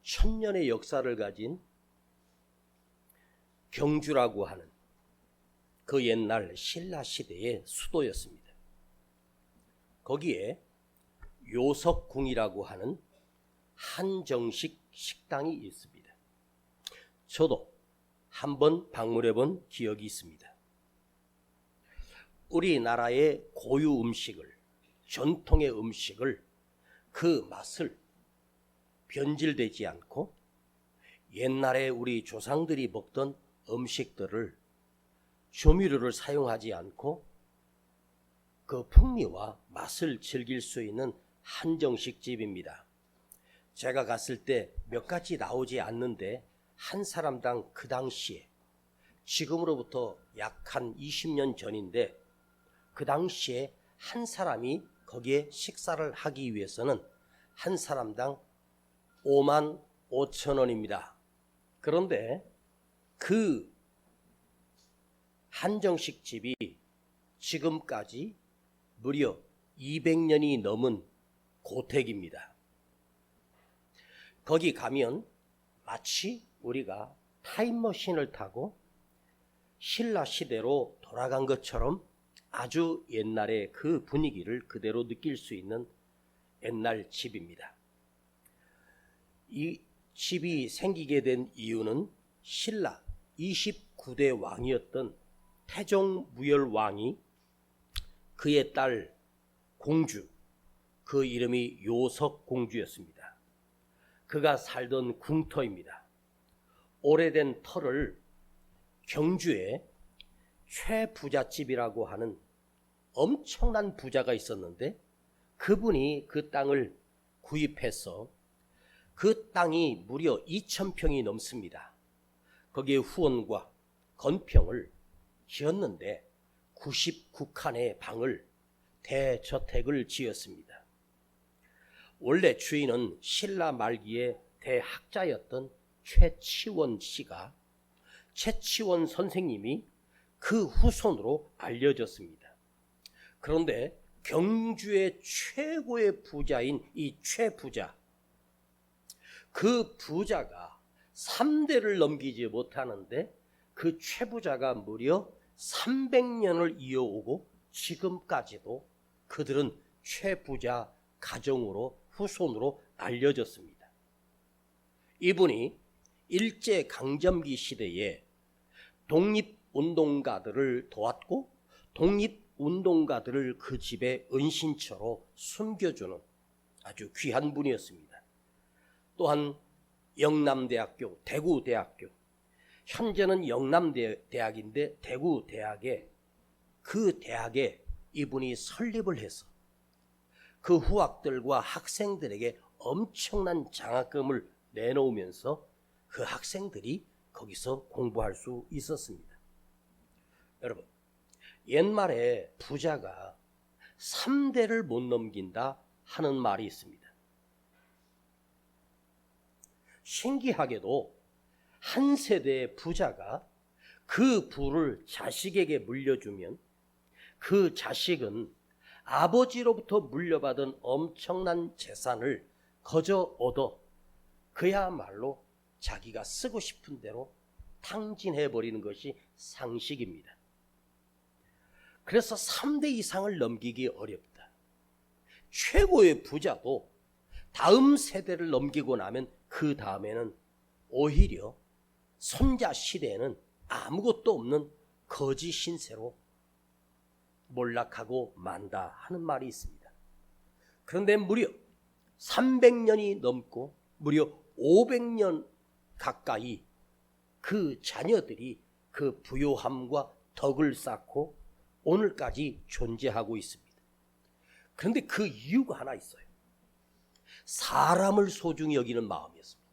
천년의 역사를 가진 경주라고 하는 그 옛날 신라 시대의 수도였습니다. 거기에 요석궁이라고 하는 한정식 식당이 있습니다. 저도 한번 방문해 본 기억이 있습니다. 우리나라의 고유 음식을, 전통의 음식을, 그 맛을 변질되지 않고 옛날에 우리 조상들이 먹던 음식들을 조미료를 사용하지 않고 그 풍미와 맛을 즐길 수 있는 한정식 집입니다. 제가 갔을 때 몇 가지 나오지 않는데 한 사람당 그 당시에, 지금으로부터 약 한 20년 전인데 그 당시에 한 사람이 거기에 식사를 하기 위해서는 한 사람당 5만 5천 원입니다. 그런데 그 한정식 집이 지금까지 무려 200년이 넘은 고택입니다. 거기 가면 마치 우리가 타임머신을 타고 신라 시대로 돌아간 것처럼 아주 옛날의 그 분위기를 그대로 느낄 수 있는 옛날 집입니다. 이 집이 생기게 된 이유는 신라 29대 왕이었던 태종무열왕이 그의 딸 공주, 그 이름이 요석공주였습니다. 그가 살던 궁터입니다. 오래된 터를 경주에 최부잣집이라고 하는 엄청난 부자가 있었는데 그분이 그 땅을 구입해서 그 땅이 무려 2,000평이 넘습니다. 거기에 후원과 건평을 지었는데 99칸의 방을 대저택을 지었습니다. 원래 주인은 신라 말기에 대학자였던 최치원 씨가, 최치원 선생님이 그 후손으로 알려졌습니다. 그런데 경주의 최고의 부자인 이 최부자, 그 부자가 3대를 넘기지 못하는데 그 최부자가 무려 300년을 이어오고 지금까지도 그들은 최부자 가정으로, 후손으로 알려졌습니다. 이분이 일제강점기 시대에 독립운동가들을 도왔고 독립운동가들을 그 집에 은신처로 숨겨주는 아주 귀한 분이었습니다. 또한 영남대학교, 대구대학교, 현재는 영남대학인데 대구대학에, 그 대학에 이분이 설립을 해서 그 후학들과 학생들에게 엄청난 장학금을 내놓으면서 그 학생들이 거기서 공부할 수 있었습니다. 여러분, 옛말에 부자가 3대를 못 넘긴다 하는 말이 있습니다. 신기하게도 한 세대의 부자가 그 부를 자식에게 물려주면 그 자식은 아버지로부터 물려받은 엄청난 재산을 거저 얻어 그야말로 자기가 쓰고 싶은 대로 탕진해버리는 것이 상식입니다. 그래서 3대 이상을 넘기기 어렵다. 최고의 부자도 다음 세대를 넘기고 나면 그 다음에는 오히려 손자 시대에는 아무것도 없는 거지 신세로 몰락하고 만다 하는 말이 있습니다. 그런데 무려 300년이 넘고 무려 500년 가까이 그 자녀들이 그 부요함과 덕을 쌓고 오늘까지 존재하고 있습니다. 그런데 그 이유가 하나 있어요. 사람을 소중히 여기는 마음이었습니다.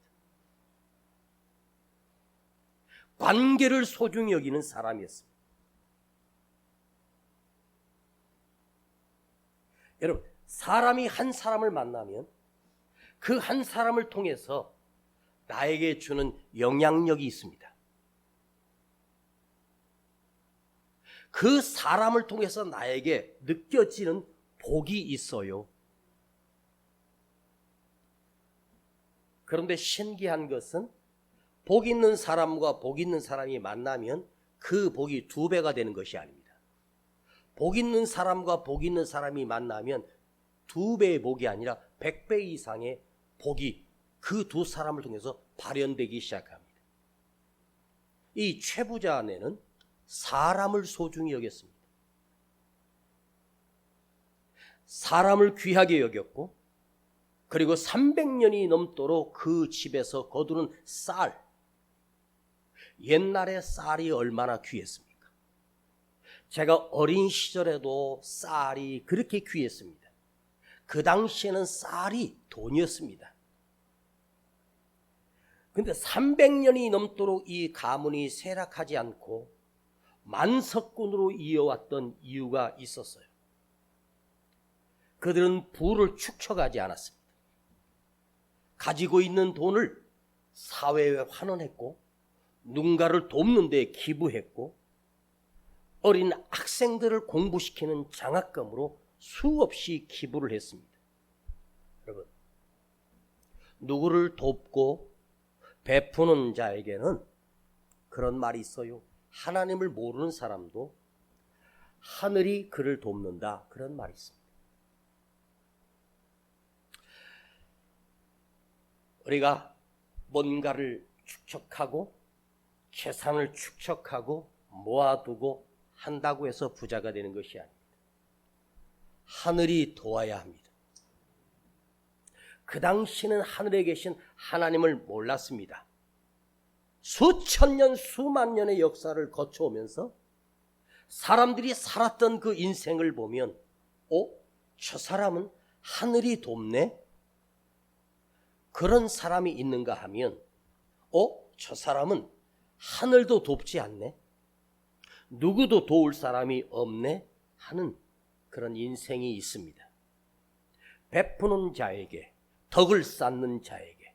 관계를 소중히 여기는 사람이었습니다. 여러분, 사람이 한 사람을 만나면 그 한 사람을 통해서 나에게 주는 영향력이 있습니다. 그 사람을 통해서 나에게 느껴지는 복이 있어요. 그런데 신기한 것은 복 있는 사람과 복 있는 사람이 만나면 그 복이 2배가 되는 것이 아닙니다. 복 있는 사람과 복 있는 사람이 만나면 2배의 복이 아니라 100배 이상의 복이 그 두 사람을 통해서 발현되기 시작합니다. 이 최부자 아내는 사람을 소중히 여겼습니다. 사람을 귀하게 여겼고, 그리고 300년이 넘도록 그 집에서 거두는 쌀, 옛날에 쌀이 얼마나 귀했습니까? 제가 어린 시절에도 쌀이 그렇게 귀했습니다. 그 당시에는 쌀이 돈이었습니다. 근데 300년이 넘도록 이 가문이 쇠락하지 않고 만석군으로 이어왔던 이유가 있었어요. 그들은 부를 축적하지 않았습니다. 가지고 있는 돈을 사회에 환원했고, 누군가를 돕는 데 기부했고, 어린 학생들을 공부시키는 장학금으로 수없이 기부를 했습니다. 여러분, 누구를 돕고 베푸는 자에게는 그런 말이 있어요. 하나님을 모르는 사람도 하늘이 그를 돕는다, 그런 말이 있습니다. 우리가 뭔가를 축적하고 재산을 축적하고 모아두고 한다고 해서 부자가 되는 것이 아닙니다. 하늘이 도와야 합니다. 그 당시는 하늘에 계신 하나님을 몰랐습니다. 수천 년, 수만 년의 역사를 거쳐오면서 사람들이 살았던 그 인생을 보면, 저 사람은 하늘이 돕네? 그런 사람이 있는가 하면, 저 사람은 하늘도 돕지 않네? 누구도 도울 사람이 없네? 하는 그런 인생이 있습니다. 베푸는 자에게, 덕을 쌓는 자에게,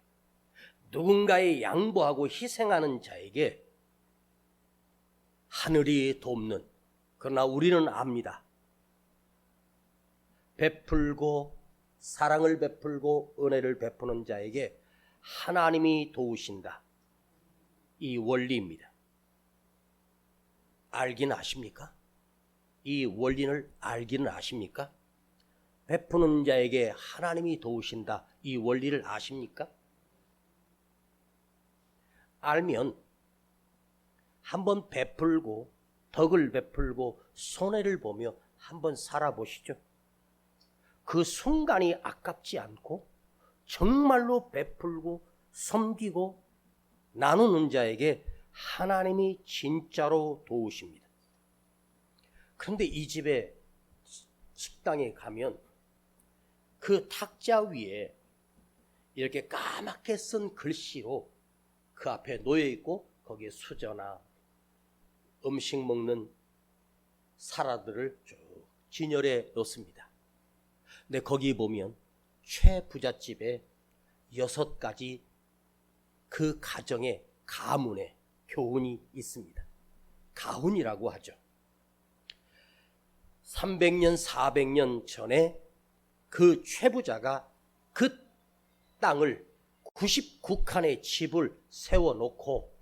누군가에 양보하고 희생하는 자에게 하늘이 돕는, 그러나 우리는 압니다. 베풀고 사랑을 베풀고 은혜를 베푸는 자에게 하나님이 도우신다, 이 원리입니다. 알기는 아십니까? 이 원리를 알기는 아십니까? 베푸는 자에게 하나님이 도우신다, 이 원리를 아십니까? 알면 한번 베풀고 덕을 베풀고 손해를 보며 한번 살아보시죠. 그 순간이 아깝지 않고 정말로 베풀고 섬기고 나누는 자에게 하나님이 진짜로 도우십니다. 그런데 이 집에 식당에 가면 그 탁자 위에 이렇게 까맣게 쓴 글씨로 그 앞에 놓여 있고, 거기에 수저나 음식 먹는 사라들을 쭉 진열해 놓습니다. 근데 거기 보면 최부잣집에 6가지 그 가정의 가문의 교훈이 있습니다. 가훈이라고 하죠. 300년, 400년 전에 그 최부자가 그 땅을 99칸의 집을 세워놓고,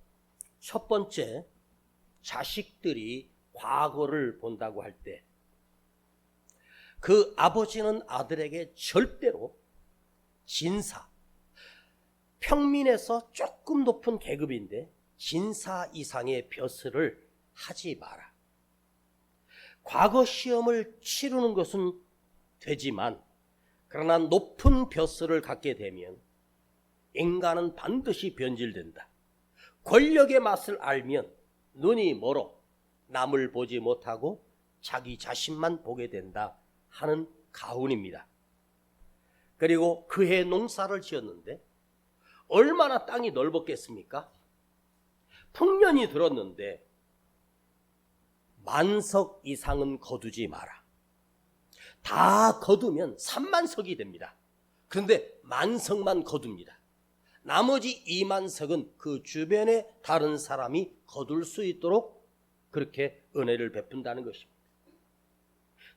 첫 번째 자식들이 과거를 본다고 할 때 그 아버지는 아들에게 절대로 진사, 평민에서 조금 높은 계급인데 진사 이상의 벼슬을 하지 마라. 과거 시험을 치르는 것은 되지만, 그러나 높은 벼슬을 갖게 되면 인간은 반드시 변질된다. 권력의 맛을 알면 눈이 멀어 남을 보지 못하고 자기 자신만 보게 된다 하는 가훈입니다. 그리고 그해 농사를 지었는데 얼마나 땅이 넓었겠습니까? 풍년이 들었는데 만석 이상은 거두지 마라. 다 거두면 3만석이 됩니다. 그런데 만석만 거둡니다. 나머지 2만석은 그 주변에 다른 사람이 거둘 수 있도록 그렇게 은혜를 베푼다는 것입니다.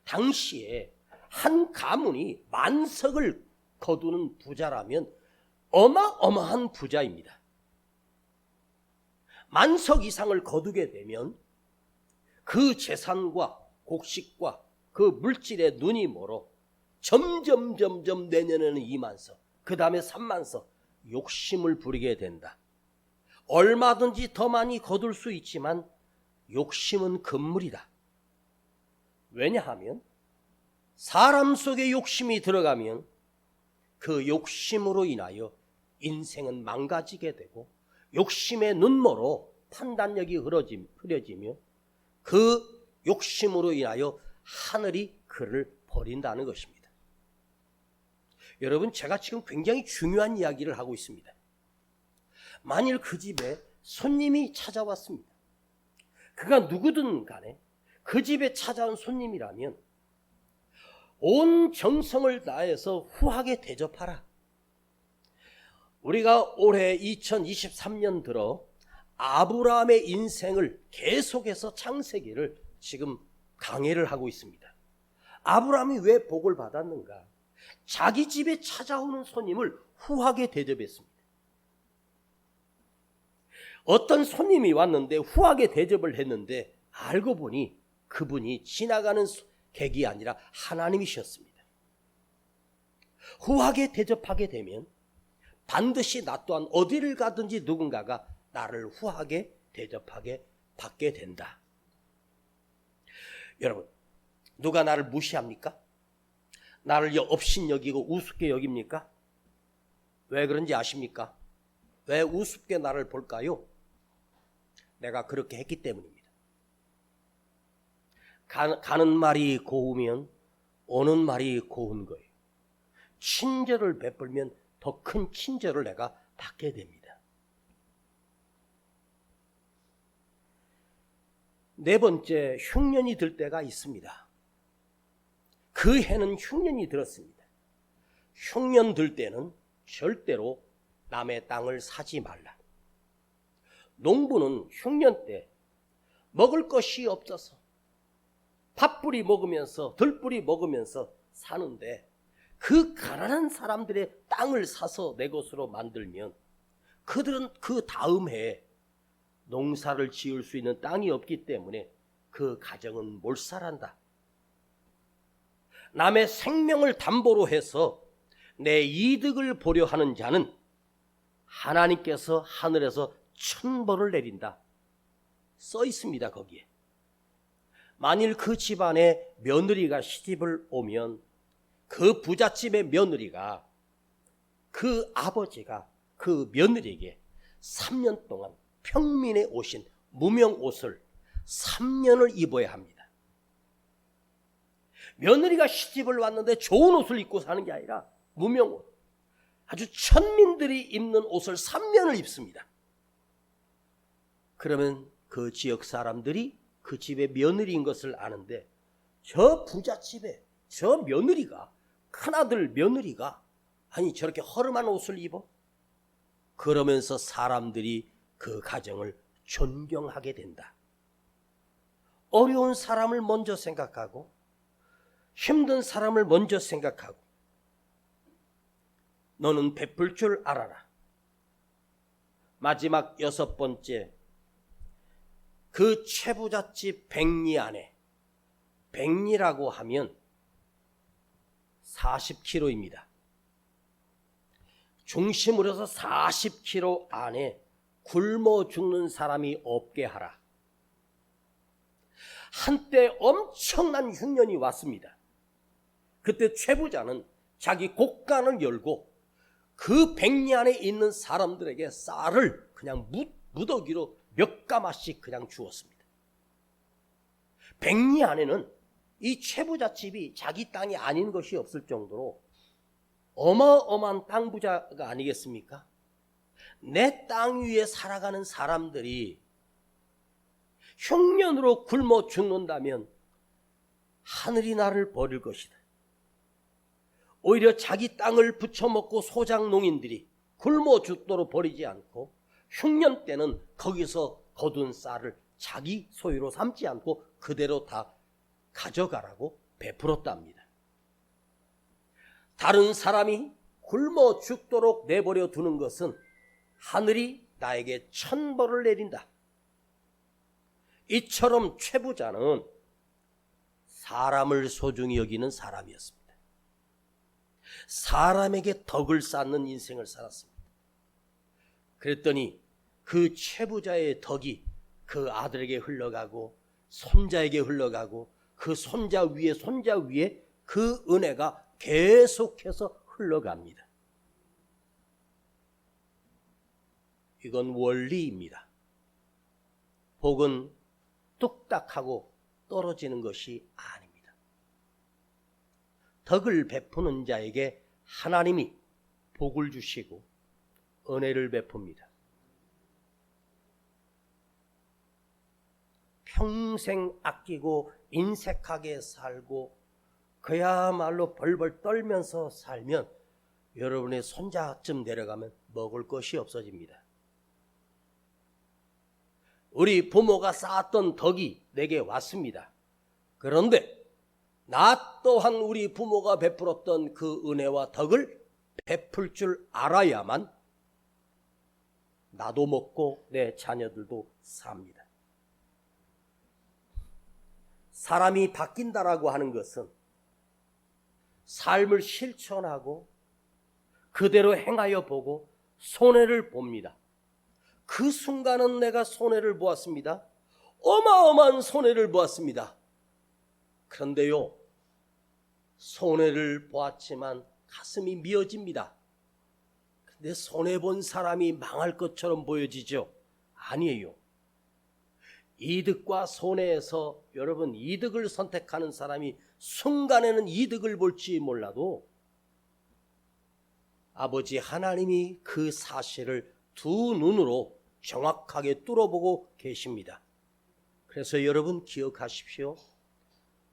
당시에 한 가문이 만석을 거두는 부자라면 어마어마한 부자입니다. 만석 이상을 거두게 되면 그 재산과 곡식과 그 물질에 눈이 멀어 점점 내년에는 2만석, 그 다음에 3만석 욕심을 부리게 된다. 얼마든지 더 많이 거둘 수 있지만 욕심은 금물이다. 왜냐하면 사람 속에 욕심이 들어가면 그 욕심으로 인하여 인생은 망가지게 되고 욕심의 눈머로 판단력이 흐려지며 그 욕심으로 인하여 하늘이 그를 버린다는 것입니다. 여러분, 제가 지금 굉장히 중요한 이야기를 하고 있습니다. 만일 그 집에 손님이 찾아왔습니다. 그가 누구든 간에 그 집에 찾아온 손님이라면 온 정성을 다해서 후하게 대접하라. 우리가 올해 2023년 들어 아브라함의 인생을 계속해서 창세기를 지금 강해를 하고 있습니다. 아브라함이 왜 복을 받았는가? 자기 집에 찾아오는 손님을 후하게 대접했습니다. 어떤 손님이 왔는데 후하게 대접을 했는데 알고 보니 그분이 지나가는 객이 아니라 하나님이셨습니다. 후하게 대접하게 되면 반드시 나 또한 어디를 가든지 누군가가 나를 후하게 대접하게 받게 된다. 여러분, 누가 나를 무시합니까? 나를 업신여기고 우습게 여깁니까? 왜 그런지 아십니까? 왜 우습게 나를 볼까요? 내가 그렇게 했기 때문입니다. 가는 말이 고우면 오는 말이 고운 거예요. 친절을 베풀면 더 큰 친절을 내가 받게 됩니다. 네 번째, 흉년이 들 때가 있습니다. 그 해는 흉년이 들었습니다. 흉년 들 때는 절대로 남의 땅을 사지 말라. 농부는 흉년 때 먹을 것이 없어서 팥뿌리 먹으면서 들뿌리 먹으면서 사는데 그 가난한 사람들의 땅을 사서 내 것으로 만들면 그들은 그 다음 해에 농사를 지을 수 있는 땅이 없기 때문에 그 가정은 몰살한다. 남의 생명을 담보로 해서 내 이득을 보려 하는 자는 하나님께서 하늘에서 천벌을 내린다. 써 있습니다. 거기에. 만일 그 집안에 며느리가 시집을 오면 그 부잣집의 며느리가 그 아버지가 그 며느리에게 3년 동안 평민에 오신 무명 옷을 3년을 입어야 합니다. 며느리가 시집을 왔는데 좋은 옷을 입고 사는 게 아니라 무명 옷, 아주 천민들이 입는 옷을 3년을 입습니다. 그러면 그 지역 사람들이 그 집의 며느리인 것을 아는데 저 부잣집에 저 며느리가, 큰아들 며느리가 아니 저렇게 허름한 옷을 입어? 그러면서 사람들이 그 가정을 존경하게 된다. 어려운 사람을 먼저 생각하고 힘든 사람을 먼저 생각하고 너는 베풀 줄 알아라. 마지막 6번째, 그 최부잣집 백리 안에, 백리라고 하면 40kg입니다. 중심으로 해서 40kg 안에 굶어 죽는 사람이 없게 하라. 한때 엄청난 흉년이 왔습니다. 그때 최부자는 자기 곳간을 열고 그 백리 안에 있는 사람들에게 쌀을 그냥 무더기로 몇 가마씩 그냥 주었습니다. 백리 안에는 이 최부잣집이 자기 땅이 아닌 것이 없을 정도로 어마어마한 땅 부자가 아니겠습니까? 내 땅 위에 살아가는 사람들이 흉년으로 굶어 죽는다면 하늘이 나를 버릴 것이다. 오히려 자기 땅을 부쳐먹고 소작농인들이 굶어 죽도록 버리지 않고 흉년 때는 거기서 거둔 쌀을 자기 소유로 삼지 않고 그대로 다 가져가라고 베풀었답니다. 다른 사람이 굶어 죽도록 내버려 두는 것은 하늘이 나에게 천벌을 내린다. 이처럼 최부자는 사람을 소중히 여기는 사람이었습니다. 사람에게 덕을 쌓는 인생을 살았습니다. 그랬더니 그 최부자의 덕이 그 아들에게 흘러가고 손자에게 흘러가고 그 손자 위에 그 은혜가 계속해서 흘러갑니다. 이건 원리입니다. 복은 뚝딱하고 떨어지는 것이 아닙니다. 덕을 베푸는 자에게 하나님이 복을 주시고 은혜를 베풉니다. 평생 아끼고 인색하게 살고 그야말로 벌벌 떨면서 살면 여러분의 손자쯤 내려가면 먹을 것이 없어집니다. 우리 부모가 쌓았던 덕이 내게 왔습니다. 그런데 나 또한 우리 부모가 베풀었던 그 은혜와 덕을 베풀 줄 알아야만 나도 먹고 내 자녀들도 삽니다. 사람이 바뀐다라고 하는 것은 삶을 실천하고 그대로 행하여 보고 손해를 봅니다. 그 순간은 내가 손해를 보았습니다. 어마어마한 손해를 보았습니다. 그런데요, 손해를 보았지만 가슴이 미어집니다. 근데 손해본 사람이 망할 것처럼 보여지죠? 아니에요. 이득과 손해에서 여러분 이득을 선택하는 사람이 순간에는 이득을 볼지 몰라도 아버지 하나님이 그 사실을 두 눈으로 정확하게 뚫어보고 계십니다. 그래서 여러분 기억하십시오.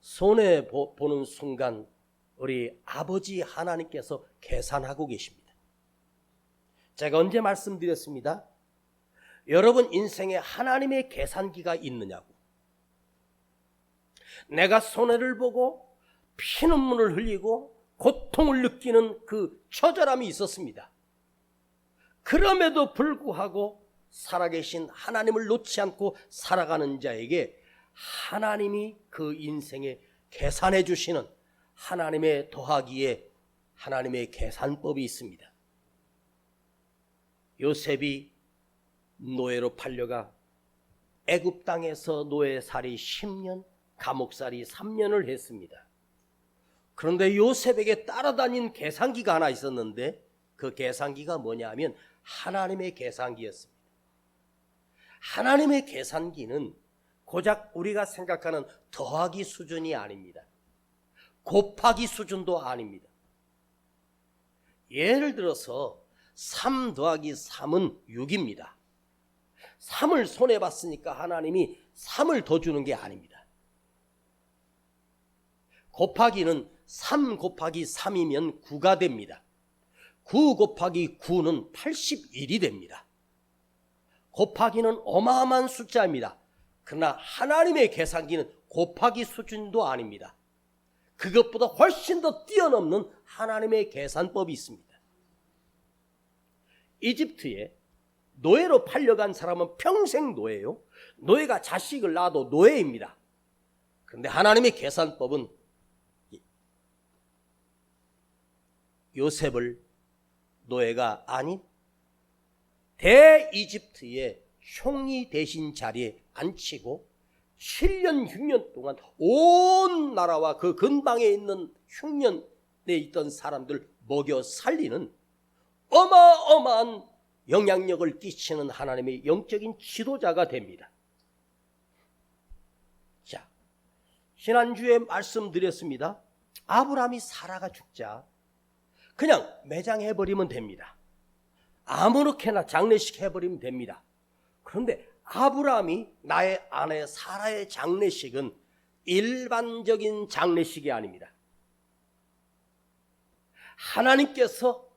손해보는 순간 우리 아버지 하나님께서 계산하고 계십니다. 제가 언제 말씀드렸습니다. 여러분 인생에 하나님의 계산기가 있느냐고. 내가 손해를 보고 피눈물을 흘리고 고통을 느끼는 그 처절함이 있었습니다. 그럼에도 불구하고 살아계신 하나님을 놓지 않고 살아가는 자에게 하나님이 그 인생에 계산해 주시는 하나님의 더하기에 하나님의 계산법이 있습니다. 요셉이 노예로 팔려가 애굽 땅에서 노예살이 10년, 감옥살이 3년을 했습니다. 그런데 요셉에게 따라다닌 계산기가 하나 있었는데 그 계산기가 뭐냐 하면 하나님의 계산기였습니다. 하나님의 계산기는 고작 우리가 생각하는 더하기 수준이 아닙니다. 곱하기 수준도 아닙니다. 예를 들어서 3 더하기 3은 6입니다. 3을 손해봤으니까 하나님이 3을 더 주는 게 아닙니다. 곱하기는 3 곱하기 3이면 9가 됩니다. 9 곱하기 9는 81이 됩니다. 곱하기는 어마어마한 숫자입니다. 그러나 하나님의 계산기는 곱하기 수준도 아닙니다. 그것보다 훨씬 더 뛰어넘는 하나님의 계산법이 있습니다. 이집트에 노예로 팔려간 사람은 평생 노예요. 노예가 자식을 낳아도 노예입니다. 그런데 하나님의 계산법은 요셉을 노예가 아닌 대이집트의 총리 대신 자리에 앉히고 7년 6년 동안 온 나라와 그 근방에 있는 흉년에 있던 사람들 먹여 살리는 어마어마한 영향력을 끼치는 하나님의 영적인 지도자가 됩니다. 자, 지난주에 말씀드렸습니다. 아브라함이 사라가 죽자 그냥 매장해버리면 됩니다. 아무렇게나 장례식 해버리면 됩니다. 그런데 아브라함이 나의 아내 사라의 장례식은 일반적인 장례식이 아닙니다. 하나님께서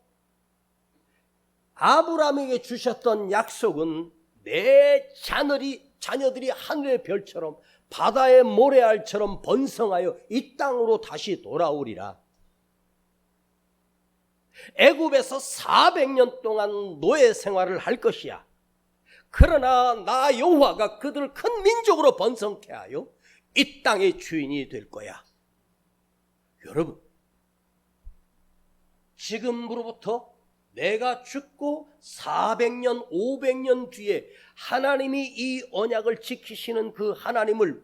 아브라함에게 주셨던 약속은 내 자녀들이 하늘의 별처럼 바다의 모래알처럼 번성하여 이 땅으로 다시 돌아오리라. 애굽에서 400년 동안 노예 생활을 할 것이야. 그러나 나 여호와가 그들을 큰 민족으로 번성케 하여 이 땅의 주인이 될 거야. 여러분, 지금으로부터 내가 죽고 400년, 500년 뒤에 하나님이 이 언약을 지키시는 그 하나님을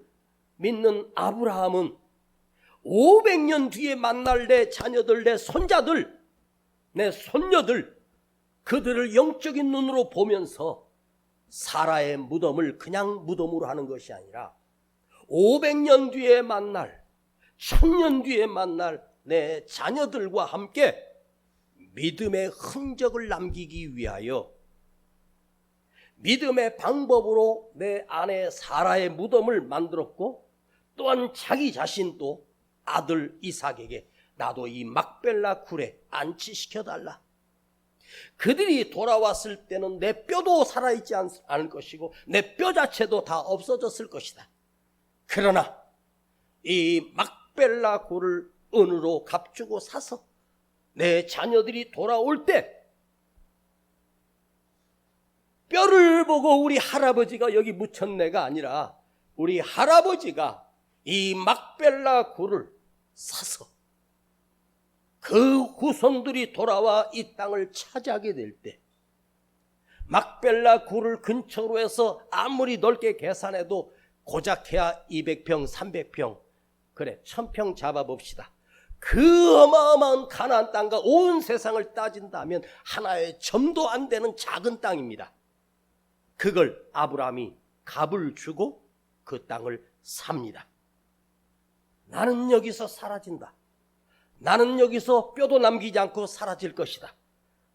믿는 아브라함은 500년 뒤에 만날 내 자녀들, 내 손자들, 내 손녀들, 그들을 영적인 눈으로 보면서 사라의 무덤을 그냥 무덤으로 하는 것이 아니라 500년 뒤에 만날, 1000년 뒤에 만날 내 자녀들과 함께 믿음의 흔적을 남기기 위하여 믿음의 방법으로 내 아내 사라의 무덤을 만들었고, 또한 자기 자신도 아들 이삭에게 나도 이 막벨라 굴에 안치시켜달라. 그들이 돌아왔을 때는 내 뼈도 살아있지 않을 것이고 내 뼈 자체도 다 없어졌을 것이다. 그러나 이 막벨라 굴을 은으로 값주고 사서 내 자녀들이 돌아올 때 뼈를 보고 우리 할아버지가 여기 묻혔네가 아니라 우리 할아버지가 이 막벨라 굴을 사서 그 후손들이 돌아와 이 땅을 차지하게 될 때 막벨라 굴을 근처로 해서 아무리 넓게 계산해도 고작해야 200평, 300평, 그래 1000평 잡아봅시다. 그 어마어마한 가나안 땅과 온 세상을 따진다면 하나의 점도 안 되는 작은 땅입니다. 그걸 아브라함이 값을 주고 그 땅을 삽니다. 나는 여기서 사라진다. 나는 여기서 뼈도 남기지 않고 사라질 것이다.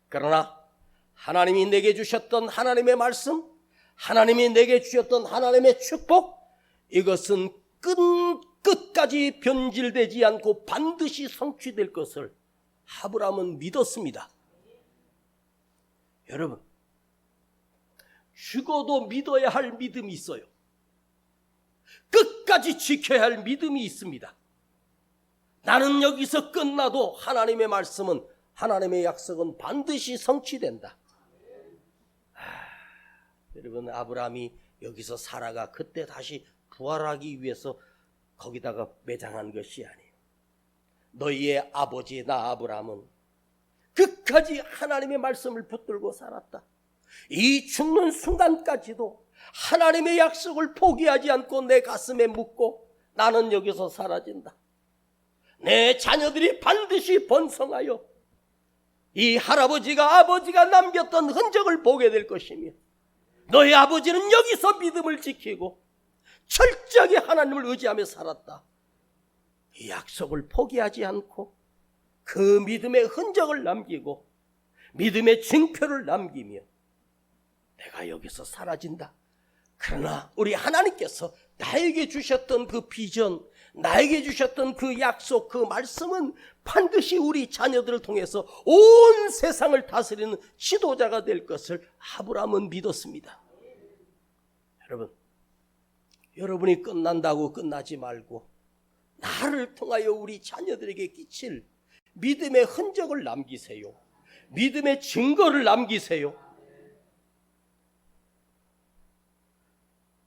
그러나 하나님이 내게 주셨던 하나님의 말씀, 하나님이 내게 주셨던 하나님의 축복, 이것은 끝까지 변질되지 않고 반드시 성취될 것을 아브라함은 믿었습니다. 여러분, 죽어도 믿어야 할 믿음이 있어요. 끝까지 지켜야 할 믿음이 있습니다. 나는 여기서 끝나도 하나님의 말씀은, 하나님의 약속은 반드시 성취된다. 여러분, 아브라함이 여기서 사라가 그때 다시 부활하기 위해서 거기다가 매장한 것이 아니에요. 너희의 아버지 나 아브라함은 끝까지 하나님의 말씀을 붙들고 살았다. 이 죽는 순간까지도 하나님의 약속을 포기하지 않고 내 가슴에 묻고 나는 여기서 사라진다. 내 자녀들이 반드시 번성하여 이 할아버지가 아버지가 남겼던 흔적을 보게 될 것이며, 너희 아버지는 여기서 믿음을 지키고 철저하게 하나님을 의지하며 살았다. 이 약속을 포기하지 않고 그 믿음의 흔적을 남기고 믿음의 징표를 남기며 내가 여기서 사라진다. 그러나 우리 하나님께서 나에게 주셨던 그 비전, 나에게 주셨던 그 약속, 그 말씀은 반드시 우리 자녀들을 통해서 온 세상을 다스리는 지도자가 될 것을 아브라함은 믿었습니다. 여러분이 끝난다고 끝나지 말고 나를 통하여 우리 자녀들에게 끼칠 믿음의 흔적을 남기세요. 믿음의 증거를 남기세요.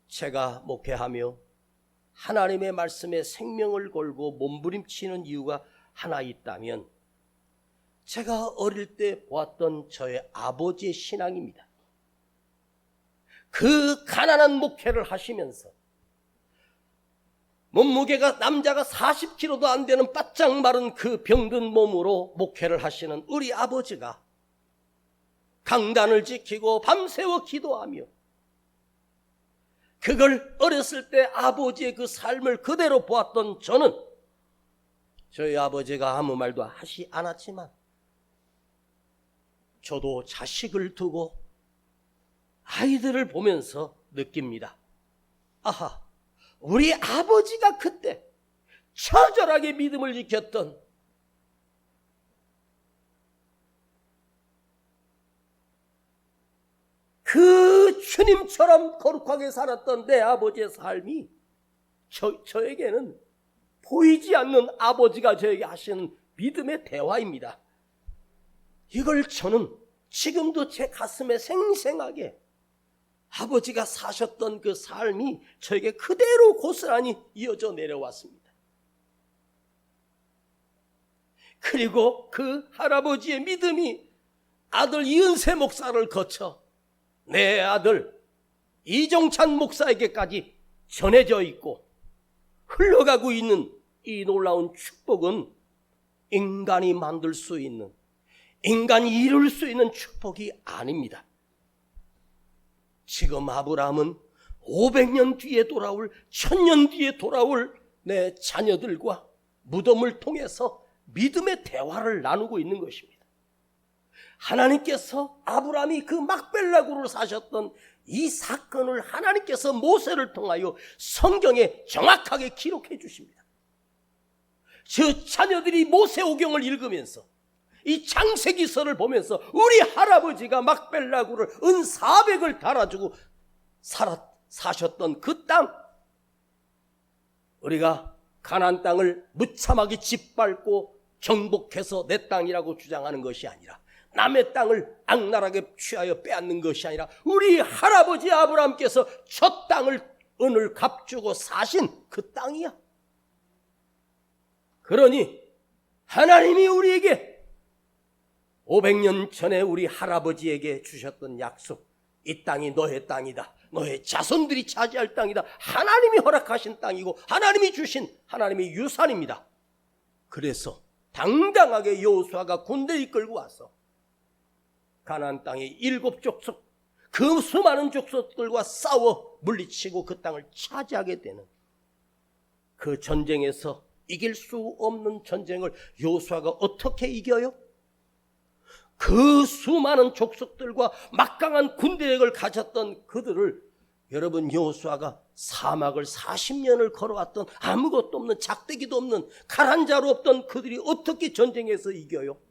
제가 목회하며 하나님의 말씀에 생명을 걸고 몸부림치는 이유가 하나 있다면 제가 어릴 때 보았던 저의 아버지의 신앙입니다. 그 가난한 목회를 하시면서 몸무게가 남자가 40kg도 안 되는 바짝 마른 그 병든 몸으로 목회를 하시는 우리 아버지가 강단을 지키고 밤새워 기도하며 그걸 어렸을 때 아버지의 그 삶을 그대로 보았던 저는 저희 아버지가 아무 말도 하시 않았지만 저도 자식을 두고 아이들을 보면서 느낍니다. 아하, 우리 아버지가 그때 처절하게 믿음을 지켰던 그 주님처럼 거룩하게 살았던 내 아버지의 삶이 저에게는 보이지 않는 아버지가 저에게 하시는 믿음의 대화입니다. 이걸 저는 지금도 제 가슴에 생생하게 아버지가 사셨던 그 삶이 저에게 그대로 고스란히 이어져 내려왔습니다. 그리고 그 할아버지의 믿음이 아들 이은세 목사를 거쳐 내 아들 이종찬 목사에게까지 전해져 있고 흘러가고 있는 이 놀라운 축복은 인간이 만들 수 있는, 인간이 이룰 수 있는 축복이 아닙니다. 지금 아브라함은 500년 뒤에 돌아올, 1000년 뒤에 돌아올 내 자녀들과 무덤을 통해서 믿음의 대화를 나누고 있는 것입니다. 하나님께서 아브라함이 그 막벨라고를 사셨던 이 사건을 하나님께서 모세를 통하여 성경에 정확하게 기록해 주십니다. 저 자녀들이 모세오경을 읽으면서 이 창세기서를 보면서 우리 할아버지가 막벨라고를 은 400을 달아주고 사셨던 그 땅, 우리가 가나안 땅을 무참하게 짓밟고 정복해서 내 땅이라고 주장하는 것이 아니라, 남의 땅을 악랄하게 취하여 빼앗는 것이 아니라 우리 할아버지 아브라함께서 저 땅을 은을 값주고 사신 그 땅이야. 그러니 하나님이 우리에게 500년 전에 우리 할아버지에게 주셨던 약속, 이 땅이 너의 땅이다, 너의 자손들이 차지할 땅이다, 하나님이 허락하신 땅이고 하나님이 주신 하나님의 유산입니다. 그래서 당당하게 여호수아가 군대 이끌고 와서 가나안 땅의 7족속, 그 수많은 족속들과 싸워 물리치고 그 땅을 차지하게 되는, 그 전쟁에서 이길 수 없는 전쟁을 여호수아가 어떻게 이겨요? 그 수많은 족속들과 막강한 군대력을 가졌던 그들을, 여러분, 여호수아가 사막을 40년을 걸어왔던 아무것도 없는, 작대기도 없는, 칼 한 자루 없던 그들이 어떻게 전쟁에서 이겨요?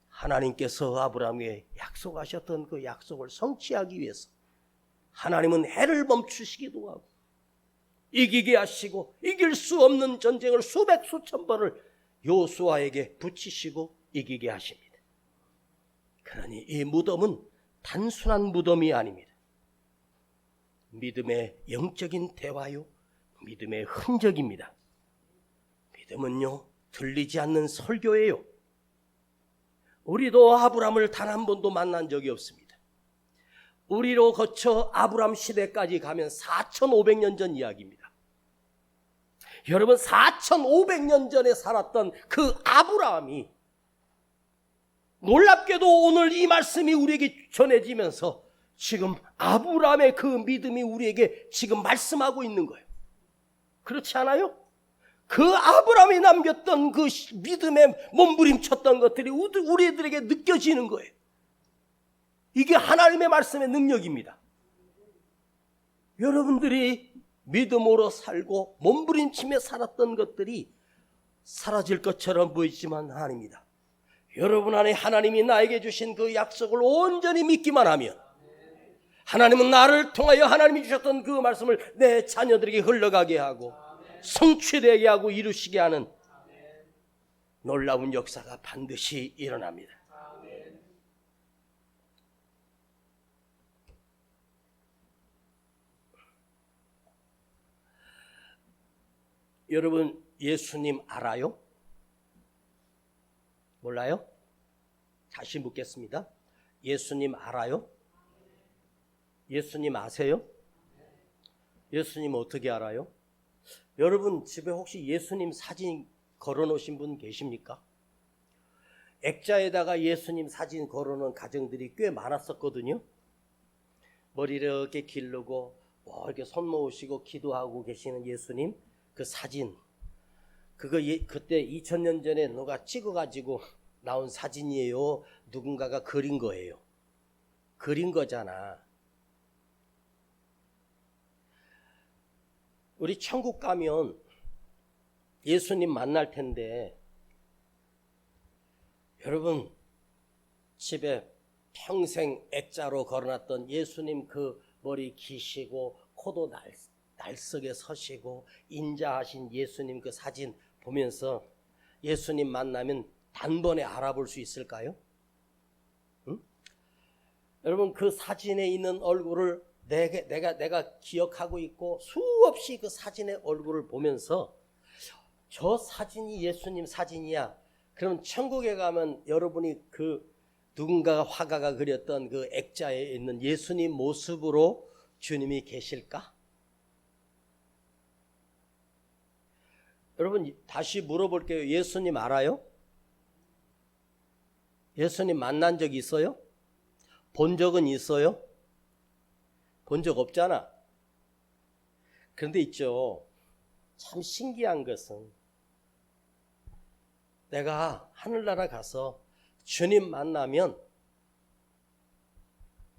하나님께서 아브라함에게 약속하셨던 그 약속을 성취하기 위해서 하나님은 해를 멈추시기도 하고 이기게 하시고 이길 수 없는 전쟁을 수백 수천 번을 여호수아에게 붙이시고 이기게 하십니다. 그러니 이 무덤은 단순한 무덤이 아닙니다. 믿음의 영적인 대화요, 믿음의 흔적입니다. 믿음은요, 들리지 않는 설교예요. 우리도 아브라함을 단 한 번도 만난 적이 없습니다. 우리로 거쳐 아브라함 시대까지 가면 4500년 전 이야기입니다. 여러분, 4500년 전에 살았던 그 아브라함이, 놀랍게도 오늘 이 말씀이 우리에게 전해지면서 지금 아브라함의 그 믿음이 우리에게 지금 말씀하고 있는 거예요. 그렇지 않아요? 그 아브라함이 남겼던 그 믿음에 몸부림쳤던 것들이 우리들에게 느껴지는 거예요. 이게 하나님의 말씀의 능력입니다. 여러분들이 믿음으로 살고 몸부림치며 살았던 것들이 사라질 것처럼 보이지만 아닙니다. 여러분 안에 하나님이 나에게 주신 그 약속을 온전히 믿기만 하면, 하나님은 나를 통하여 하나님이 주셨던 그 말씀을 내 자녀들에게 흘러가게 하고 성취되게 하고 이루시게 하는 놀라운 역사가 반드시 일어납니다. 여러분, 예수님 알아요? 몰라요? 다시 묻겠습니다. 예수님 알아요? 예수님 아세요? 예수님 어떻게 알아요? 여러분 집에 혹시 예수님 사진 걸어놓으신 분 계십니까? 액자에다가 예수님 사진 걸어놓은 가정들이 꽤 많았었거든요. 머리를 이렇게 기르고 이렇게 손 모으시고 기도하고 계시는 예수님 그 사진, 그거 그때 2000년 전에 누가 찍어가지고 나온 사진이에요? 누군가가 그린 거예요? 그린 거잖아. 우리 천국 가면 예수님 만날 텐데, 여러분 집에 평생 액자로 걸어놨던 예수님 그 머리 기시고 코도 날석에 서시고 인자하신 예수님 그 사진 보면서 예수님 만나면 단번에 알아볼 수 있을까요? 여러분 그 사진에 있는 얼굴을 내가 기억하고 있고 수없이 그 사진의 얼굴을 보면서 저 사진이 예수님 사진이야. 그럼 천국에 가면 여러분이 그 누군가가 화가가 그렸던 그 액자에 있는 예수님 모습으로 주님이 계실까? 여러분 다시 물어볼게요. 예수님 알아요? 예수님 만난 적 있어요? 본 적은 있어요? 본 적 없잖아. 그런데 있죠. 참 신기한 것은 내가 하늘나라 가서 주님 만나면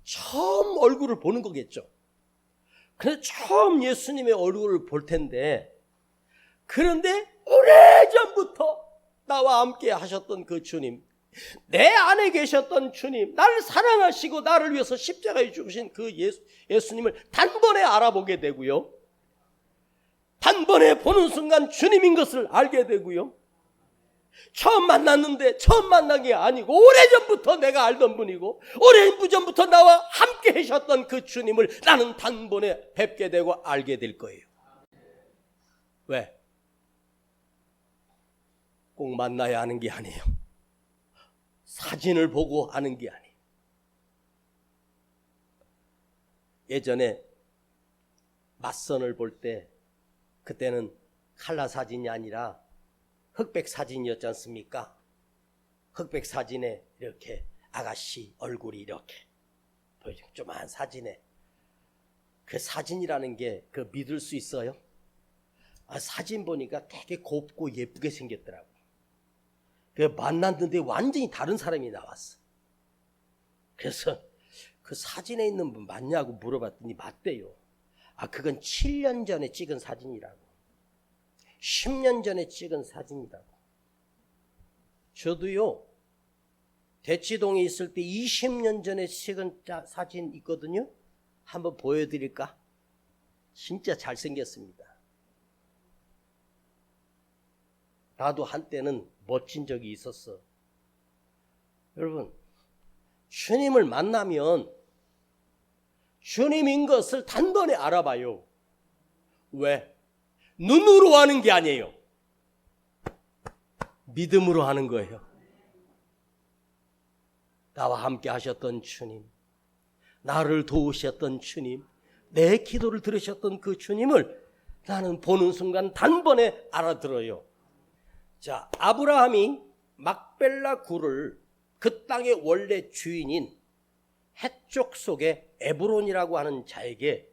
처음 얼굴을 보는 거겠죠. 그래서 처음 예수님의 얼굴을 볼 텐데, 그런데 오래전부터 나와 함께 하셨던 그 주님, 내 안에 계셨던 주님, 나를 사랑하시고 나를 위해서 십자가에 죽으신 그 예수님을 단번에 알아보게 되고요, 단번에 보는 순간 주님인 것을 알게 되고요, 처음 만났는데 처음 만난 게 아니고 오래전부터 내가 알던 분이고 오래전부터 나와 함께 하셨던 그 주님을 나는 단번에 뵙게 되고 알게 될 거예요. 왜? 꼭 만나야 하는 게 아니에요. 사진을 보고 아는 게 아니에요. 예전에 맞선을 볼 때 그때는 칼라 사진이 아니라 흑백 사진이었지 않습니까? 흑백 사진에 이렇게 아가씨 얼굴이 이렇게 보여요. 조그만 사진에. 그 사진이라는 게 그 믿을 수 있어요? 사진 보니까 되게 곱고 예쁘게 생겼더라고. 그 만났는데 완전히 다른 사람이 나왔어. 그래서 그 사진에 있는 분 맞냐고 물어봤더니 맞대요. 그건 7년 전에 찍은 사진이라고. 10년 전에 찍은 사진이라고. 저도요, 대치동에 있을 때 20년 전에 찍은 사진 있거든요. 한번 보여드릴까? 진짜 잘생겼습니다. 나도 한때는 멋진 적이 있었어. 여러분, 주님을 만나면 주님인 것을 단번에 알아봐요. 왜? 눈으로 하는 게 아니에요. 믿음으로 하는 거예요. 나와 함께 하셨던 주님, 나를 도우셨던 주님, 내 기도를 들으셨던 그 주님을 나는 보는 순간 단번에 알아들어요. 자, 아브라함이 막벨라 굴을 그 땅의 원래 주인인 해쪽 속의 에브론이라고 하는 자에게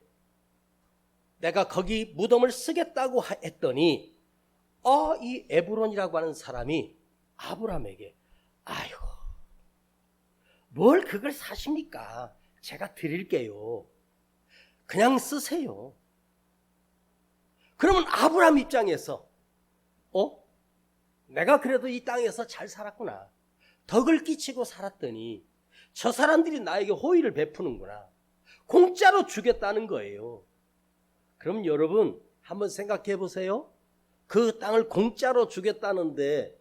내가 거기 무덤을 쓰겠다고 했더니 이 에브론이라고 하는 사람이 아브라함에게 아이고 뭘 그걸 사십니까? 제가 드릴게요. 그냥 쓰세요. 그러면 아브라함 입장에서 내가 그래도 이 땅에서 잘 살았구나. 덕을 끼치고 살았더니 저 사람들이 나에게 호의를 베푸는구나. 공짜로 주겠다는 거예요. 그럼 여러분 한번 생각해 보세요. 그 땅을 공짜로 주겠다는데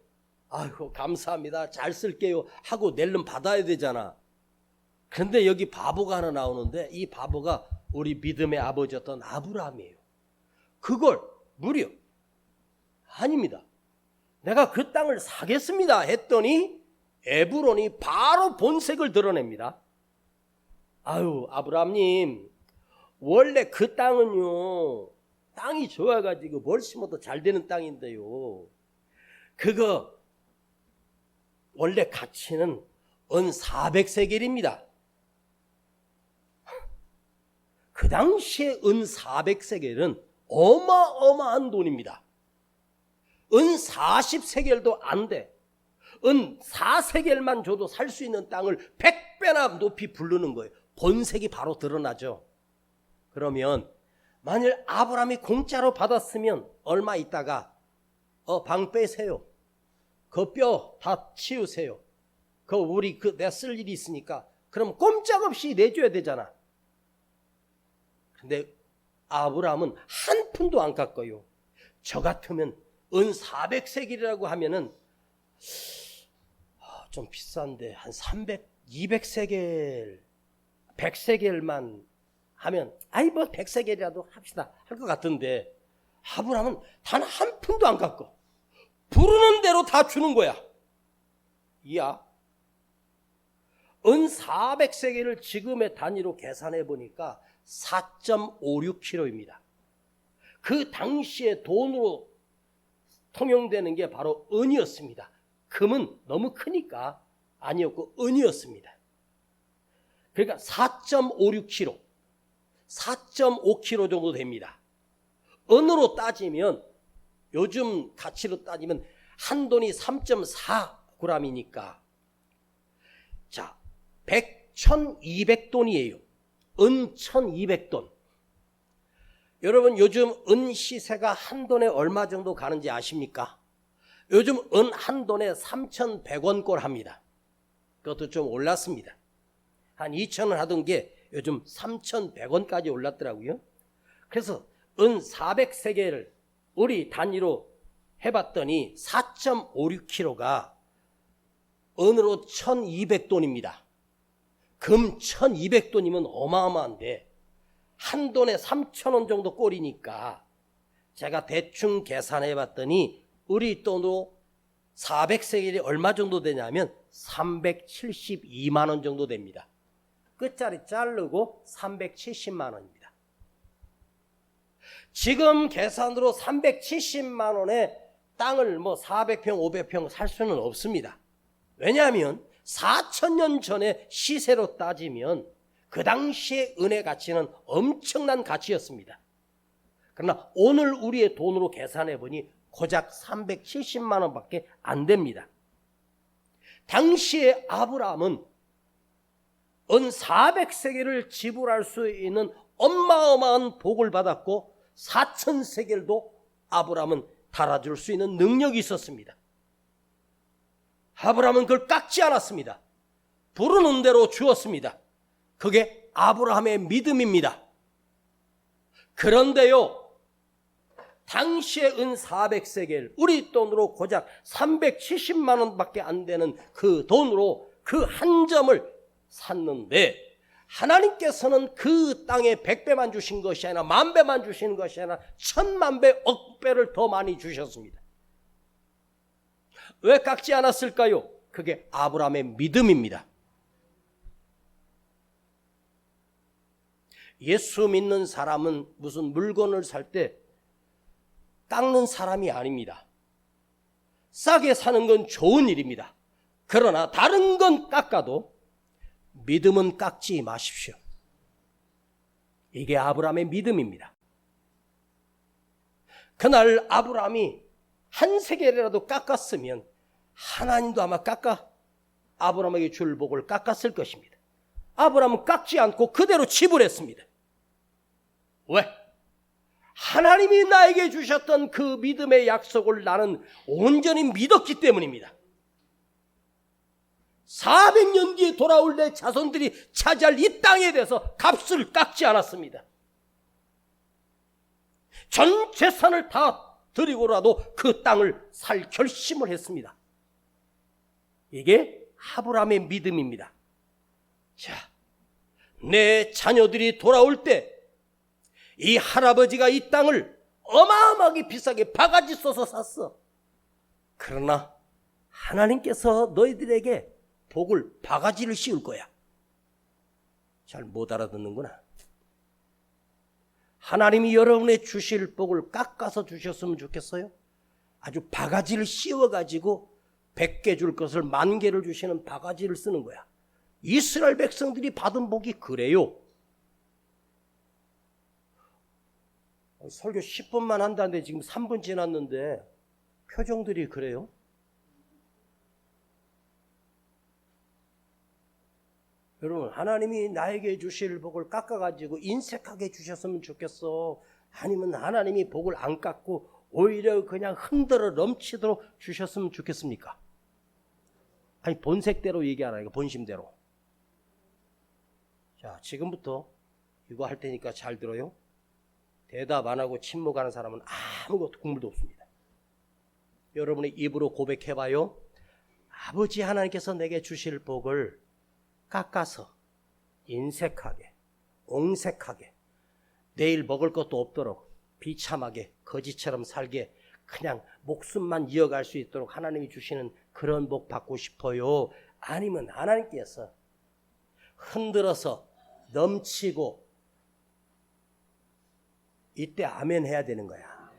아이고 감사합니다. 잘 쓸게요 하고 낼름 받아야 되잖아. 그런데 여기 바보가 하나 나오는데 이 바보가 우리 믿음의 아버지였던 아브라함이에요. 그걸 무려 아닙니다. 내가 그 땅을 사겠습니다 했더니 에브론이 바로 본색을 드러냅니다. 아유 아브라함님 원래 그 땅은요 땅이 좋아가지고 뭘 심어도 잘 되는 땅인데요 그거 원래 가치는 은 400세겔입니다. 그 당시에 은 400세겔은 어마어마한 돈입니다. 은 40세겔도 안 돼. 은 4세겔만 줘도 살 수 있는 땅을 100배나 높이 부르는 거예요. 본색이 바로 드러나죠. 그러면 만일 아브라함이 공짜로 받았으면 얼마 있다가 방 빼세요. 그 뼈 다 치우세요. 우리 내가 쓸 일이 있으니까 그럼 꼼짝없이 내줘야 되잖아. 근데 아브라함은 한 푼도 안 깎아요. 저 같으면 은 400세겔이라고 하면은 좀 비싼데 한 200세겔 100세겔만 하면 아이 뭐 100세겔이라도 합시다 할 것 같은데 아브라함은 단 한 푼도 안 갚고 부르는 대로 다 주는 거야. 이야, 은 400세겔을 지금의 단위로 계산해 보니까 4.56kg입니다. 그 당시에 돈으로 통용되는 게 바로 은이었습니다. 금은 너무 크니까 아니었고 은이었습니다. 그러니까 4.56kg, 4.5kg 정도 됩니다. 은으로 따지면, 요즘 가치로 따지면 한 돈이 3.4g이니까 자, 1200돈이에요. 은 1200돈. 여러분 요즘 은 시세가 한 돈에 얼마 정도 가는지 아십니까? 요즘 은 한 돈에 3,100원꼴 합니다. 그것도 좀 올랐습니다. 한 2,000원 하던 게 요즘 3,100원까지 올랐더라고요. 그래서 은 400세겔을 우리 단위로 해봤더니 4.56kg가 은으로 1,200돈입니다. 금 1,200돈이면 어마어마한데 한 돈에 3,000원 정도 꼴이니까 제가 대충 계산해 봤더니 우리 돈으로 400세겔이 얼마 정도 되냐면 372만 원 정도 됩니다. 끝자리 자르고 370만 원입니다. 지금 계산으로 370만 원에 땅을 뭐 400평, 500평 살 수는 없습니다. 왜냐하면 4,000년 전에 시세로 따지면 그 당시의 은의 가치는 엄청난 가치였습니다. 그러나 오늘 우리의 돈으로 계산해 보니 고작 370만 원밖에 안 됩니다. 당시에 아브라함은 은 400세겔을 지불할 수 있는 어마어마한 복을 받았고 4,000세겔도 아브라함은 달아줄 수 있는 능력이 있었습니다. 아브라함은 그걸 깎지 않았습니다. 부르는 대로 주었습니다. 그게 아브라함의 믿음입니다. 그런데요, 당시의 은 400세겔, 우리 돈으로 고작 370만 원밖에 안 되는 그 돈으로 그 한 점을 샀는데 하나님께서는 그 땅에 100배만 주신 것이 아니라 10,000배만 주시는 것이 아니라 10,000,000배, 억배를 더 많이 주셨습니다. 왜 깎지 않았을까요? 그게 아브라함의 믿음입니다. 예수 믿는 사람은 무슨 물건을 살 때 깎는 사람이 아닙니다. 싸게 사는 건 좋은 일입니다. 그러나 다른 건 깎아도 믿음은 깎지 마십시오. 이게 아브라함의 믿음입니다. 그날 아브라함이 한 세겔이라도 깎았으면 하나님도 아마 아브라함에게 줄 복을 깎았을 것입니다. 아브라함은 깎지 않고 그대로 지불했습니다. 왜? 하나님이 나에게 주셨던 그 믿음의 약속을 나는 온전히 믿었기 때문입니다. 400년 뒤에 돌아올 내 자손들이 차지할 이 땅에 대해서 값을 깎지 않았습니다. 전 재산을 다 드리고라도 그 땅을 살 결심을 했습니다. 이게 아브라함의 믿음입니다. 자, 내 자녀들이 돌아올 때 이 할아버지가 이 땅을 어마어마하게 비싸게 바가지 써서 샀어. 그러나 하나님께서 너희들에게 복을 바가지를 씌울 거야. 잘 못 알아듣는구나. 하나님이 여러분의 주실 복을 깎아서 주셨으면 좋겠어요? 아주 바가지를 씌워가지고 100개 줄 것을 10,000개를 주시는 바가지를 쓰는 거야. 이스라엘 백성들이 받은 복이 그래요. 설교 10분만 한다는데 지금 3분 지났는데 표정들이 그래요? 여러분, 하나님이 나에게 주실 복을 깎아가지고 인색하게 주셨으면 좋겠어? 아니면 하나님이 복을 안 깎고 오히려 그냥 흔들어 넘치도록 주셨으면 좋겠습니까? 아니, 본색대로 얘기하라니까, 본심대로. 자, 지금부터 이거 할 테니까 잘 들어요. 대답 안 하고 침묵하는 사람은 아무것도 국물도 없습니다. 여러분의 입으로 고백해봐요. 아버지 하나님께서 내게 주실 복을 깎아서 인색하게, 옹색하게, 내일 먹을 것도 없도록 비참하게 거지처럼 살게 그냥 목숨만 이어갈 수 있도록 하나님이 주시는 그런 복 받고 싶어요? 아니면 하나님께서 흔들어서 넘치고, 이때 아멘 해야 되는 거야.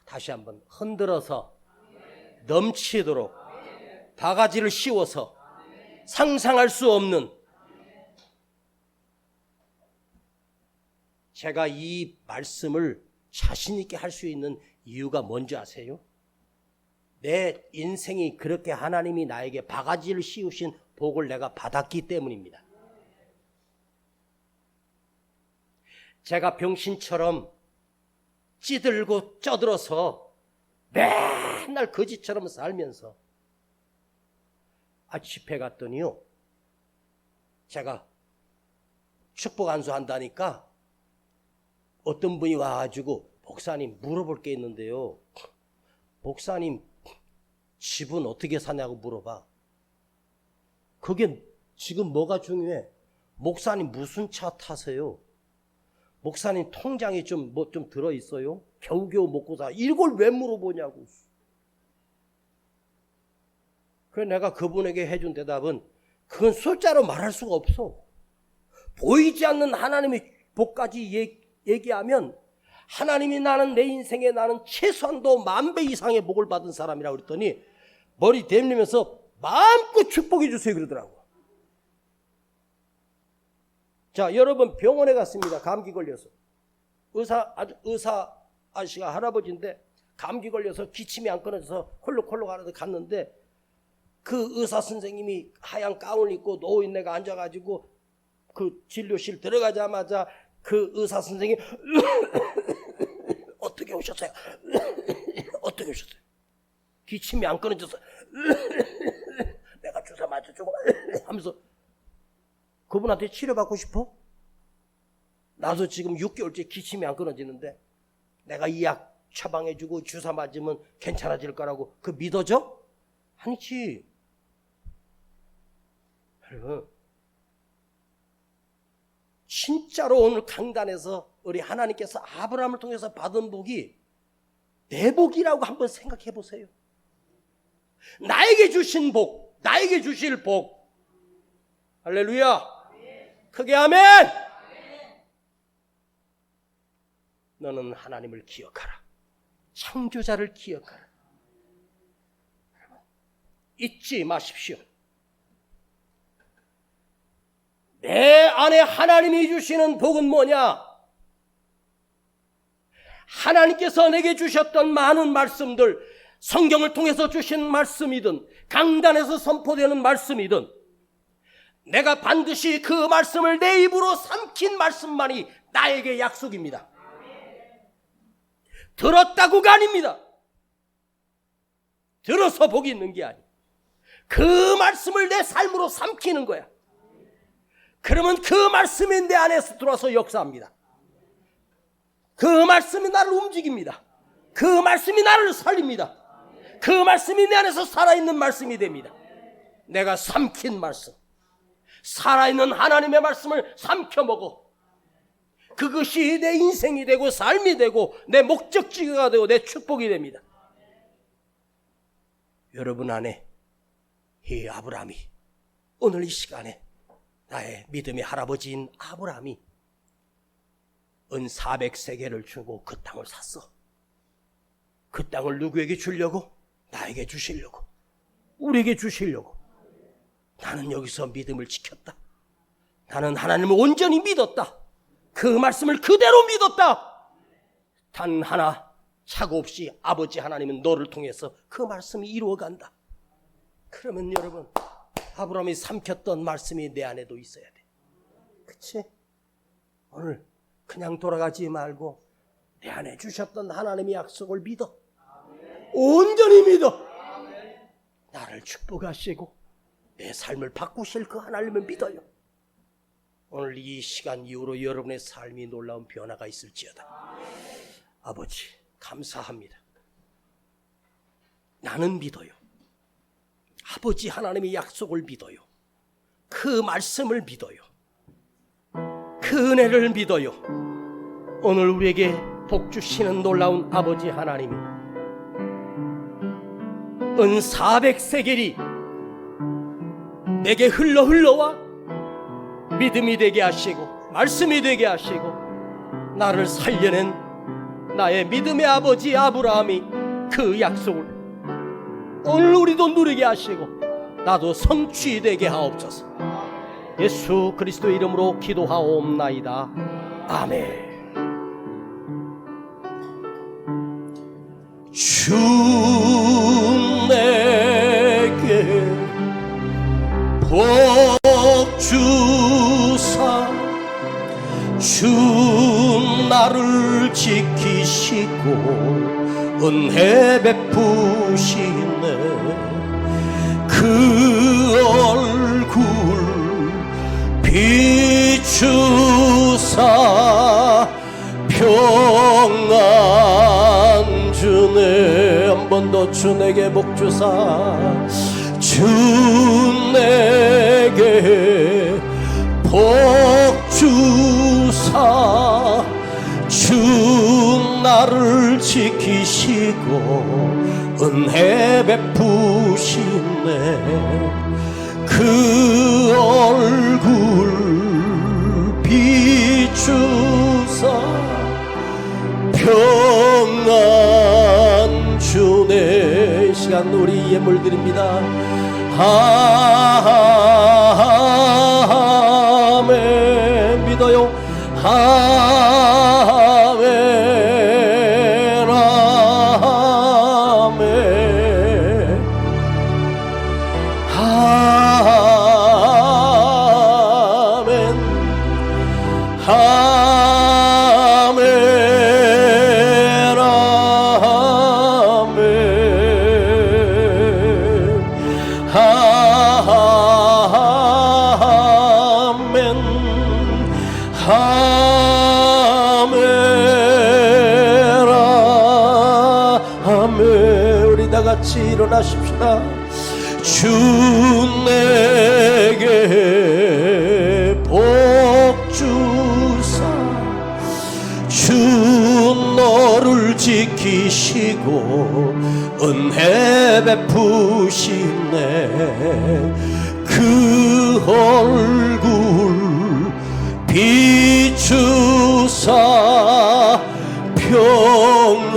다시 한번, 흔들어서 넘치도록 바가지를 씌워서 상상할 수 없는, 제가 이 말씀을 자신 있게 할 수 있는 이유가 뭔지 아세요? 내 인생이 그렇게 하나님이 나에게 바가지를 씌우신 복을 내가 받았기 때문입니다. 제가 병신처럼 찌들고 쪄들어서 맨날 거지처럼 살면서 집회 갔더니요, 제가 축복 안수한다니까 어떤 분이 와가지고 목사님 물어볼 게 있는데요, 목사님 집은 어떻게 사냐고 물어봐. 그게 지금 뭐가 중요해? 목사님 무슨 차 타세요? 목사님 통장에 좀 들어있어요? 겨우겨우 먹고 사. 이걸 왜 물어보냐고. 그래서 내가 그분에게 해준 대답은, 그건 숫자로 말할 수가 없어. 보이지 않는 하나님의 복까지 얘기하면 하나님이 나는 내 인생에 나는 최소한도 10,000배 이상의 복을 받은 사람이라고 그랬더니 머리 대밀면서 마음껏 축복해 주세요 그러더라고. 자, 여러분 병원에 갔습니다. 감기 걸려서. 의사 아저씨가 할아버지인데 감기 걸려서 기침이 안 끊어져서 콜록콜록 하는데 갔는데, 그 의사 선생님이 하얀 가운을 입고 노인네가 앉아가지고 그 진료실 들어가자마자 그 의사 선생님이 어떻게 오셨어요? 어떻게 오셨어요? 기침이 안 끊어져서 내가 주사 맞춰주고 하면서, 그분한테 치료받고 싶어? 나도 지금 6개월째 기침이 안 끊어지는데 내가 이 약 처방해주고 주사 맞으면 괜찮아질 거라고 그 믿어져? 아니지. 여러분, 진짜로 오늘 강단에서 우리 하나님께서 아브라함을 통해서 받은 복이 내 복이라고 한번 생각해 보세요. 나에게 주신 복, 나에게 주실 복. 할렐루야. 크게 아멘. 너는 하나님을 기억하라. 창조자를 기억하라. 잊지 마십시오. 내 안에 하나님이 주시는 복은 뭐냐? 하나님께서 내게 주셨던 많은 말씀들, 성경을 통해서 주신 말씀이든 강단에서 선포되는 말씀이든, 내가 반드시 그 말씀을 내 입으로 삼킨 말씀만이 나에게 약속입니다. 들었다고가 아닙니다. 들어서 복이 있는 게 아니에요. 그 말씀을 내 삶으로 삼키는 거야. 그러면 그 말씀이 내 안에서 들어와서 역사합니다. 그 말씀이 나를 움직입니다. 그 말씀이 나를 살립니다. 그 말씀이 내 안에서 살아있는 말씀이 됩니다. 내가 삼킨 말씀, 살아있는 하나님의 말씀을 삼켜 먹어. 그것이 내 인생이 되고 삶이 되고 내 목적지가 되고 내 축복이 됩니다. 여러분 안에 이 아브라함이, 오늘 이 시간에 나의 믿음의 할아버지인 아브라함이 은 400세겔을 주고 그 땅을 샀어. 그 땅을 누구에게 주려고? 나에게 주시려고, 우리에게 주시려고. 나는 여기서 믿음을 지켰다. 나는 하나님을 온전히 믿었다. 그 말씀을 그대로 믿었다. 단 하나 착오 없이 아버지 하나님은 너를 통해서 그 말씀이 이루어간다. 그러면 여러분, 아브라함이 삼켰던 말씀이 내 안에도 있어야 돼. 그치? 오늘 그냥 돌아가지 말고 내 안에 주셨던 하나님의 약속을 믿어. 온전히 믿어. 나를 축복하시고 내 삶을 바꾸실 그 하나님을 믿어요. 오늘 이 시간 이후로 여러분의 삶이 놀라운 변화가 있을지어다. 아버지 감사합니다. 나는 믿어요. 아버지 하나님의 약속을 믿어요. 그 말씀을 믿어요. 그 은혜를 믿어요. 오늘 우리에게 복 주시는 놀라운 아버지 하나님이 은 400세겔이 내게 흘러와 믿음이 되게 하시고 말씀이 되게 하시고 나를 살려낸 나의 믿음의 아버지 아브라함이 그 약속을 오늘 우리도 누리게 하시고 나도 성취되게 하옵소서. 예수 그리스도의 이름으로 기도하옵나이다. 아멘. 주 내게 복 주사 주 나를 지키시고 은혜 베푸시네. 그 얼굴 비추사 평안 주네. 한 번 더 주 내게 복 주사 주 내게 복 주사 주 나를 지키시고 은혜 베푸시네. 그 얼굴 비추사 평안 주네. 이 시간 우리 예물 드립니다. 아멘. 믿어요. 아멘. 아멘. 아멘. 같이 일어나십시다. 주 내게 복 주사 주 너를 지키시고 은혜 베푸시네. 그 얼굴 비추사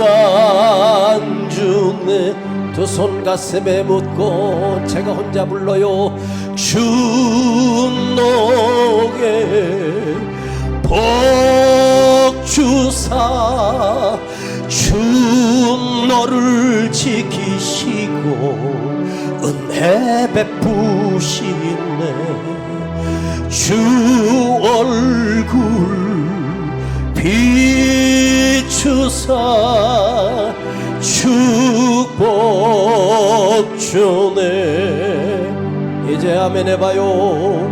평안 주네. 두 손 가슴에 묻고 제가 혼자 불러요. 주 너게 복 주사 주 너를 지키시고 은혜 베푸시네. 주 얼굴 비추사 축복 주네. 이제 아멘 해봐요.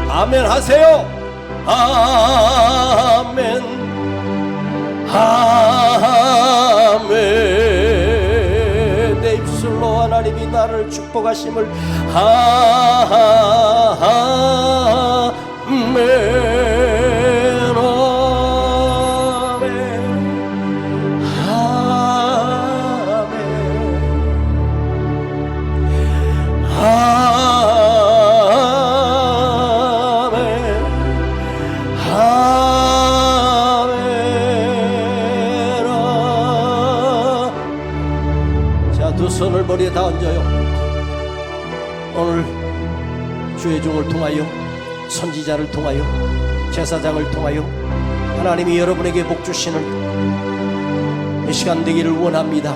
아멘 하세요. 아멘. 아멘. 내 입술로 하나님이 나를 축복하심을 아멘. 손을 머리에 다 얹어요. 오늘 주의 종을 통하여 선지자를 통하여 제사장을 통하여 하나님이 여러분에게 복 주시는 이 시간 되기를 원합니다.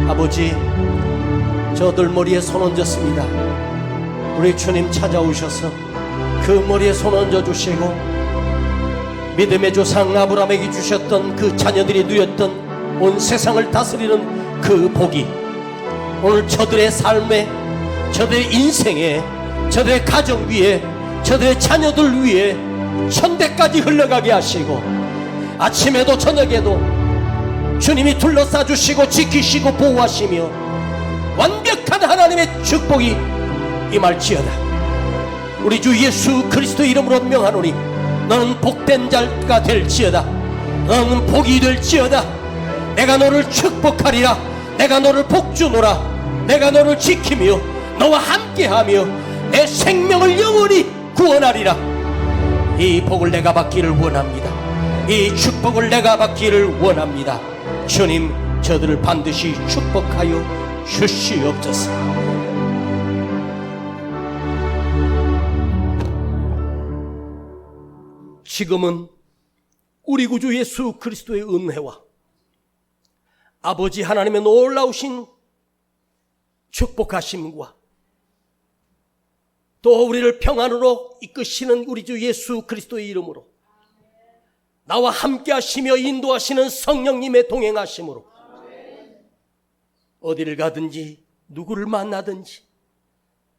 아버지, 저들 머리에 손 얹었습니다. 우리 주님 찾아오셔서 그 머리에 손 얹어 주시고 믿음의 조상 아브라함에게 주셨던 그 자녀들이 누렸던 온 세상을 다스리는 그 복이 오늘 저들의 삶에, 저들의 인생에, 저들의 가정 위에, 저들의 자녀들 위에 천대까지 흘러가게 하시고 아침에도 저녁에도 주님이 둘러싸 주시고 지키시고 보호하시며 완벽한 하나님의 축복이 임할지어다. 우리 주 예수 그리스도의 이름으로 명하노니 너는 복된 자가 될지어다. 너는 복이 될지어다. 내가 너를 축복하리라. 내가 너를 복주노라. 내가 너를 지키며 너와 함께하며 내 생명을 영원히 구원하리라. 이 복을 내가 받기를 원합니다. 이 축복을 내가 받기를 원합니다. 주님, 저들을 반드시 축복하여 주시옵소서. 지금은 우리 구주 예수 그리스도의 은혜와 아버지 하나님의 놀라우신 축복하심과 또 우리를 평안으로 이끄시는 우리 주 예수 그리스도의 이름으로 나와 함께 하시며 인도하시는 성령님의 동행하심으로 어디를 가든지 누구를 만나든지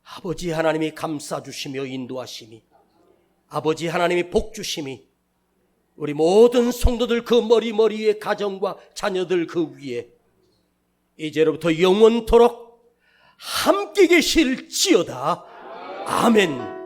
아버지 하나님이 감싸주시며 인도하심이, 아버지 하나님이 복주심이 우리 모든 성도들 그 머리에 가정과 자녀들 그 위에 이제로부터 영원토록 함께 계실지어다. 아멘.